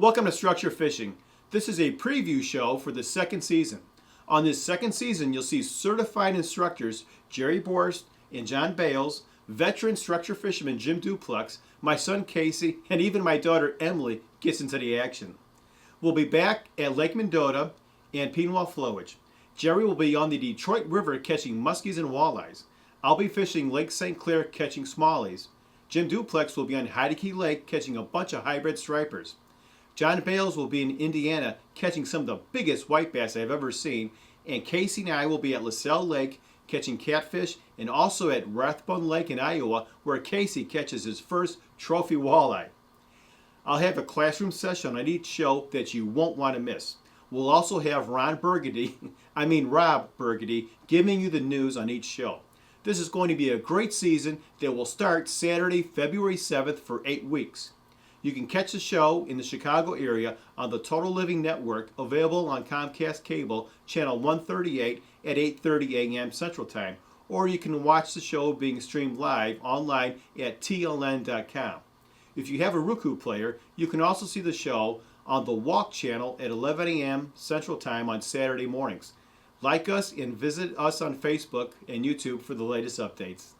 Welcome to Structure Fishing. This is a preview show for the second season. On this second season, you'll see certified instructors Jerry Borst and John Bales, veteran structure fisherman Jim Duplex, my son Casey, and even my daughter Emily gets into the action. We'll be back at Lake Mendota and Petenwell flowage. Jerry will be on the Detroit River catching muskies and walleyes. I'll be fishing Lake St. Clair catching smallies. Jim Duplex will be on Heidecke Lake catching a bunch of hybrid stripers. John Bales will be in Indiana catching some of the biggest white bass I've ever seen, and Casey and I will be at LaSalle Lake catching catfish, and also at Rathbun Lake in Iowa where Casey catches his first trophy walleye. I'll have a classroom session on each show that you won't want to miss. We'll also have Rob Burgundy, giving you the news on each show. This is going to be a great season that will start Saturday, February 7th for 8 weeks. You can catch the show in the Chicago area on the Total Living Network, available on Comcast Cable, channel 138 at 8:30 a.m. Central Time, or you can watch the show being streamed live online at tln.com. If you have a Roku player, you can also see the show on the Walk channel at 11 a.m. Central Time on Saturday mornings. Like us and visit us on Facebook and YouTube for the latest updates.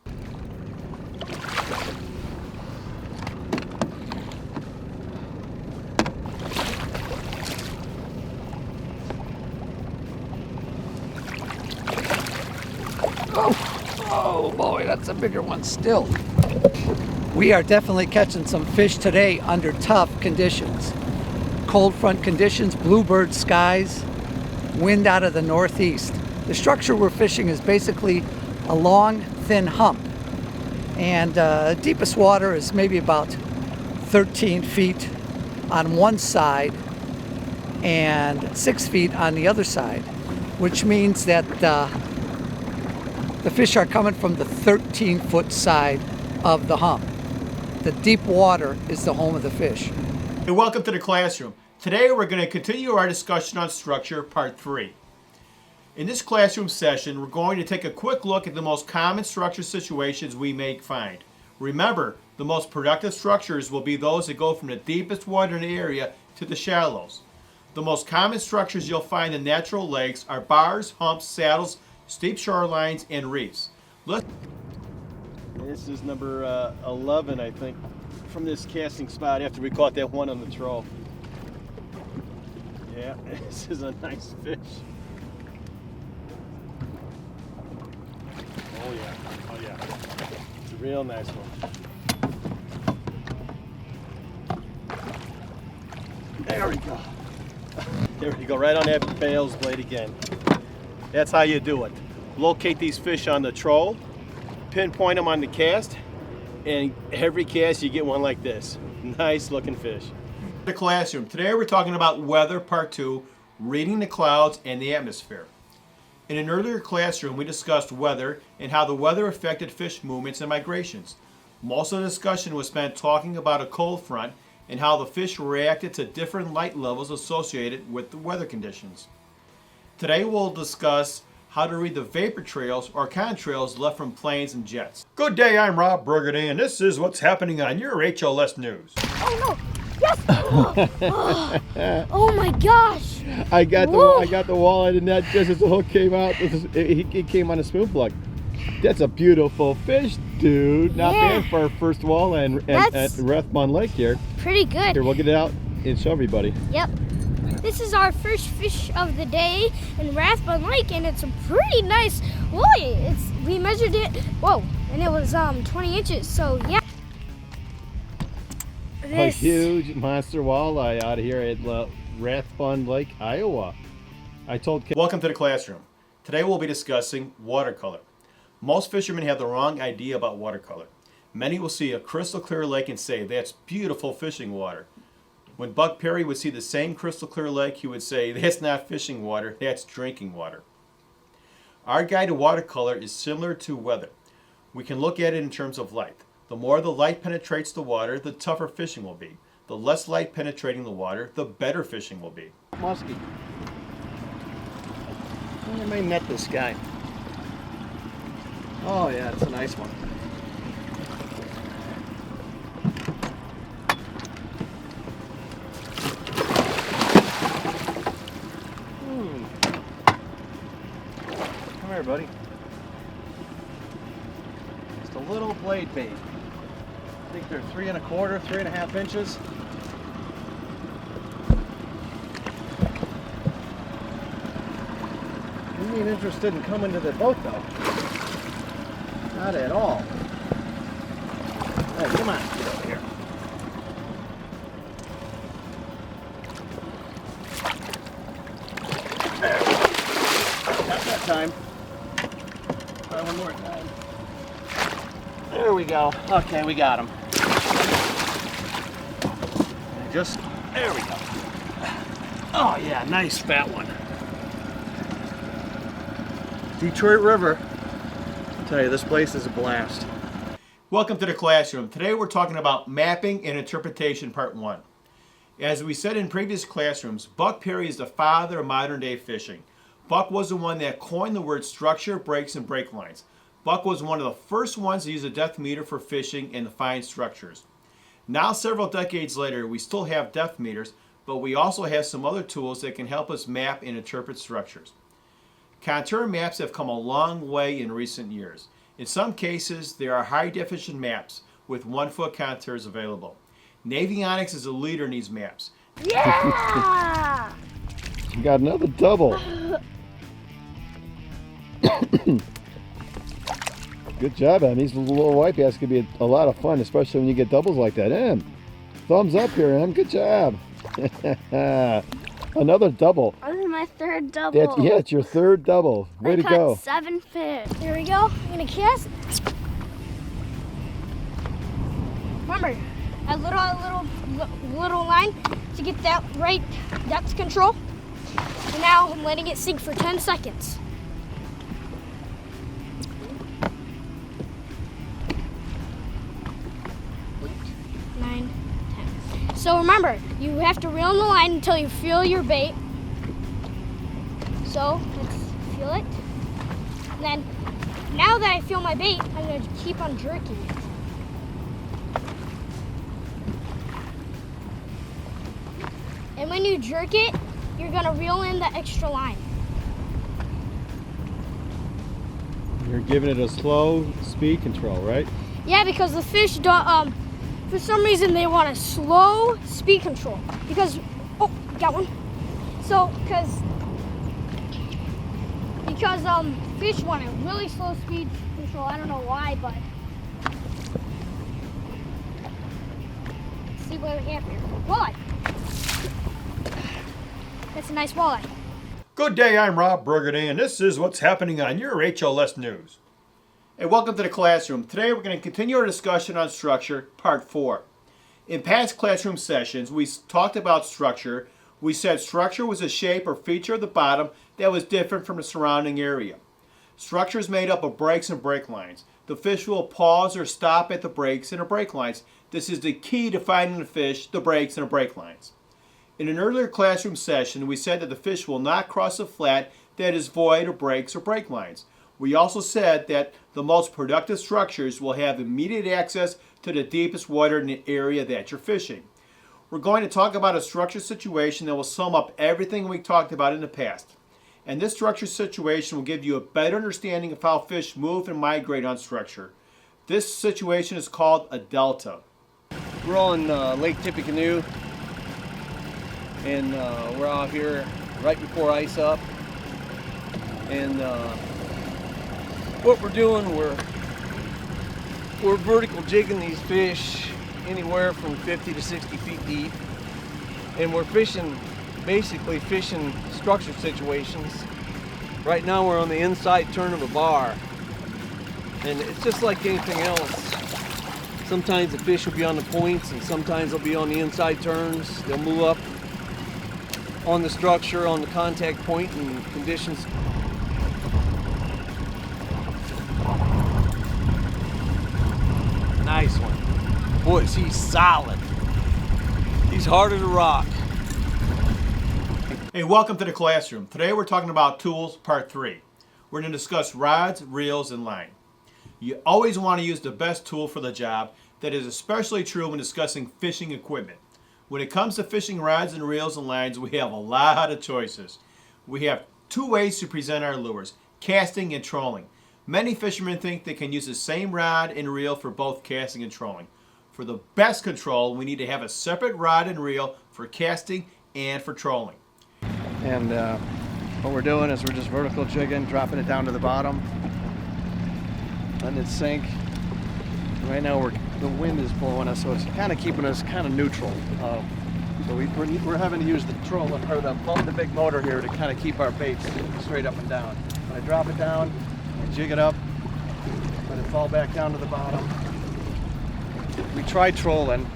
Oh boy, that's a bigger one still. We are definitely catching some fish today under tough conditions. Cold front conditions, bluebird skies, wind out of the northeast. The structure we're fishing is basically a long, thin hump. And deepest water is maybe about 13 feet on one side and 6 feet on the other side, which means that the fish are coming from the 13-foot side of the hump. The deep water is the home of the fish. Hey, welcome to the classroom. Today we're going to continue our discussion on structure, part 3. In this classroom session, we're going to take a quick look at the most common structure situations we may find. Remember, the most productive structures will be those that go from the deepest water in the area to the shallows. The most common structures you'll find in natural lakes are bars, humps, saddles, steep shorelines, and reefs. This is number 11, I think, from this casting spot after we caught that one on the troll. Yeah, this is a nice fish. Oh yeah, it's a real nice one. There we go. There we go, right on that Bales blade again. That's how you do it. Locate these fish on the troll, pinpoint them on the cast, and every cast you get one like this. Nice looking fish. The classroom. Today we're talking about weather, part 2, reading the clouds and the atmosphere. In an earlier classroom, we discussed weather and how the weather affected fish movements and migrations. Most of the discussion was spent talking about a cold front and how the fish reacted to different light levels associated with the weather conditions. Today we'll discuss how to read the vapor trails or contrails left from planes and jets. Good day, I'm Rob Burgundy, and this is what's happening on your HLS News. Oh no! Yes! Oh my gosh! I got the walleye in that just as the hook came out. He came on a spoon plug. That's a beautiful fish, dude. Not bad for our first walleye at Rathbun Lake here. Pretty good. Here, we'll get it out and show everybody. Yep. This is our first fish of the day in Rathbun Lake, and it's a pretty nice walleye. We measured it, and it was 20 inches. So yeah. A huge monster walleye out here at Rathbun Lake, Iowa. Welcome to the classroom. Today we'll be discussing watercolor. Most fishermen have the wrong idea about watercolor. Many will see a crystal clear lake and say, "That's beautiful fishing water." When Buck Perry would see the same crystal clear lake, he would say, "That's not fishing water, that's drinking water." Our guide to watercolor is similar to weather. We can look at it in terms of light. The more the light penetrates the water, the tougher fishing will be. The less light penetrating the water, the better fishing will be. Muskie. I may met this guy. Oh yeah, it's a nice one. There, buddy. Just a little blade bait. I think they're 3 1/4, 3 1/2 inches. You ain't interested in coming to the boat though. Not at all. Hey, come on, get over here. There. Not that time. Try one more time. There we go. Okay, we got him. Just, there we go. Oh yeah, nice fat one. Detroit River. I'll tell you, this place is a blast. Welcome to the classroom. Today we're talking about mapping and interpretation part 1. As we said in previous classrooms, Buck Perry is the father of modern day fishing. Buck was the one that coined the word structure, breaks, and break lines. Buck was one of the first ones to use a depth meter for fishing and to find structures. Now, several decades later, we still have depth meters, but we also have some other tools that can help us map and interpret structures. Contour maps have come a long way in recent years. In some cases, there are high-definition maps with 1-foot contours available. Navionics is a leader in these maps. Yeah! You got another double. Good job, Em. These little white bass could be a lot of fun, especially when you get doubles like that. Em, thumbs up here, Em. Good job. Another double. This is my third double. Yeah, it's your third double. Way to go. 7 fish. Here we go. I'm gonna cast. Remember, a little line to get that right depth control. And now I'm letting it sink for 10 seconds. So remember, you have to reel in the line until you feel your bait. So let's feel it. And then, now that I feel my bait, I'm going to keep on jerking it. And when you jerk it, you're going to reel in the extra line. You're giving it a slow speed control, right? Yeah, because the fish don't, for some reason they want a slow speed control. Because, oh, got one. So, because fish want a really slow speed control. I don't know why, but let's see what we have here. Walleye. That's a nice walleye. Good day, I'm Rob Burgundy, and this is what's happening on your HLS News. Hey, welcome to the classroom. Today we're going to continue our discussion on structure, part 4. In past classroom sessions, we talked about structure. We said structure was a shape or feature of the bottom that was different from the surrounding area. Structure is made up of breaks and break lines. The fish will pause or stop at the breaks and the break lines. This is the key to finding the fish, the breaks and the break lines. In an earlier classroom session, we said that the fish will not cross a flat that is void of breaks or break lines. We also said that the most productive structures will have immediate access to the deepest water in the area that you're fishing. We're going to talk about a structure situation that will sum up everything we talked about in the past. And this structure situation will give you a better understanding of how fish move and migrate on structure. This situation is called a delta. We're on Lake Tippecanoe, and we're out here right before ice up. And what we're doing, we're vertical jigging these fish anywhere from 50 to 60 feet deep, and we're basically fishing structure situations. Right now we're on the inside turn of a bar, and it's just like anything else. Sometimes the fish will be on the points, and sometimes they'll be on the inside turns. They'll move up on the structure, on the contact point, and conditions. Nice one. Boy, is he solid. He's hard as a rock. Hey, welcome to the classroom. Today we're talking about tools, part 3. We're going to discuss rods, reels, and line. You always want to use the best tool for the job. That is especially true when discussing fishing equipment. When it comes to fishing rods and reels and lines, we have a lot of choices. We have 2 ways to present our lures, casting and trolling. Many fishermen think they can use the same rod and reel for both casting and trolling. For the best control, we need to have a separate rod and reel for casting and for trolling. And what we're doing is we're just vertical jigging, dropping it down to the bottom, letting it sink. Right now the wind is blowing us, so it's kind of keeping us kind of neutral. So we're having to use the trolling or the big motor here to kind of keep our baits straight up and down. When I drop it down, I jig it up, let it fall back down to the bottom. We tried trolling.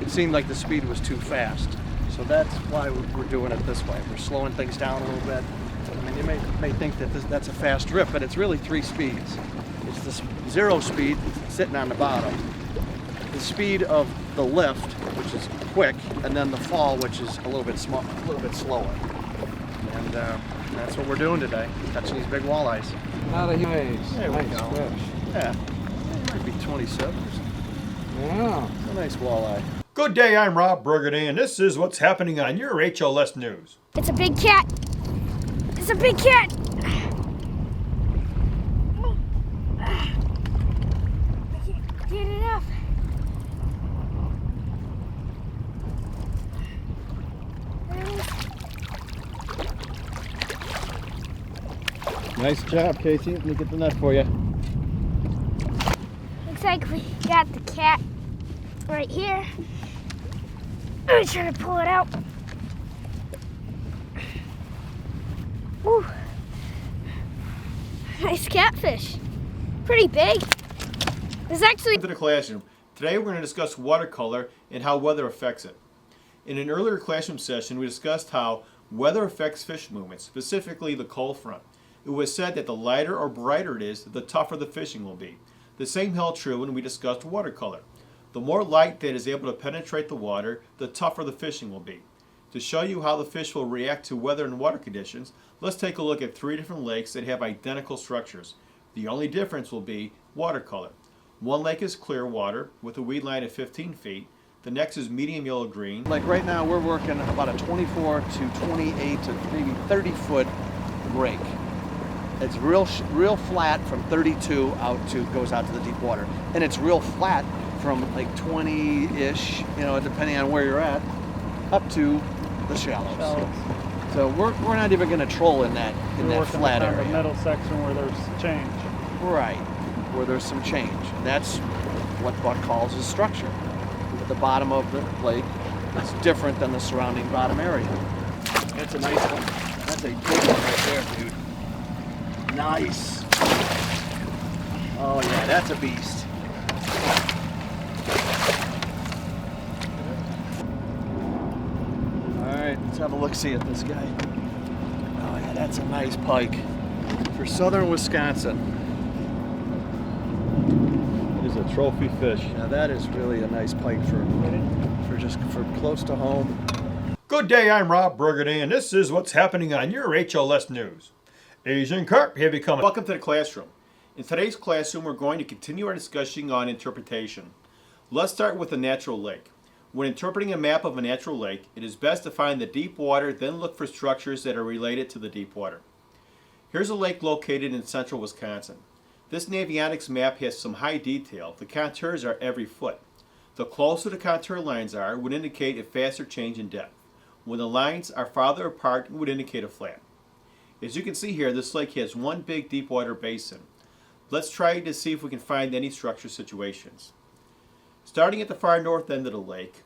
It seemed like the speed was too fast. So that's why we're doing it this way. We're slowing things down a little bit. I mean, you may think that that's a fast drip, but it's really 3 speeds. It's the 0 speed sitting on the bottom, the speed of the lift, which is quick, and then the fall, which is a little bit slower. And that's what we're doing today, catching these big walleyes. Not a There we nice go. fish. Yeah, it might be 27 or something. Yeah. It's a nice walleye. Good day, I'm Rob Burgundy, and this is what's happening on your HLS News. It's a big cat. It's a big cat. I can't get it up. There it is. Nice job, Casey. Let me get the net for you. Looks like we got the cat right here. I'm trying to pull it out. Woo. Nice catfish. Pretty big. It's actually Welcome to the classroom. Today we're going to discuss watercolor and how weather affects it. In an earlier classroom session, we discussed how weather affects fish movement, specifically the cold front. It was said that the lighter or brighter it is, the tougher the fishing will be. The same held true when we discussed watercolor. The more light that is able to penetrate the water, the tougher the fishing will be. To show you how the fish will react to weather and water conditions, let's take a look at 3 different lakes that have identical structures. The only difference will be watercolor. One lake is clear water with a weed line of 15 feet. The next is medium yellow green. Like right now, we're working about a 24 to 28 to maybe 30 foot break. It's real flat from 32 goes out to the deep water, and it's real flat from like 20-ish, depending on where you're at, up to the shallows. So we're not even going to troll in that flat area. The middle section where there's change. Right, where there's some change. And that's what Buck calls a structure. At the bottom of the lake, it's different than the surrounding bottom area. That's a nice one. That's a big one right there, dude. Nice. Oh yeah, that's a beast. All right, let's have a look-see at this guy. Oh yeah, that's a nice pike for southern Wisconsin. It is a trophy fish. Now that is really a nice pike for close to home. Good day, I'm Rob Burgundy, and this is what's happening on your HLS News. Asian carp have become. Welcome to the classroom. In today's classroom, we're going to continue our discussion on interpretation. Let's start with a natural lake. When interpreting a map of a natural lake, it is best to find the deep water, then look for structures that are related to the deep water. Here's a lake located in central Wisconsin. This Navionics map has some high detail. The contours are every foot. The closer the contour lines are would indicate a faster change in depth. When the lines are farther apart, it would indicate a flat. As you can see here, this lake has one big deep water basin. Let's try to see if we can find any structure situations. Starting at the far north end of the lake,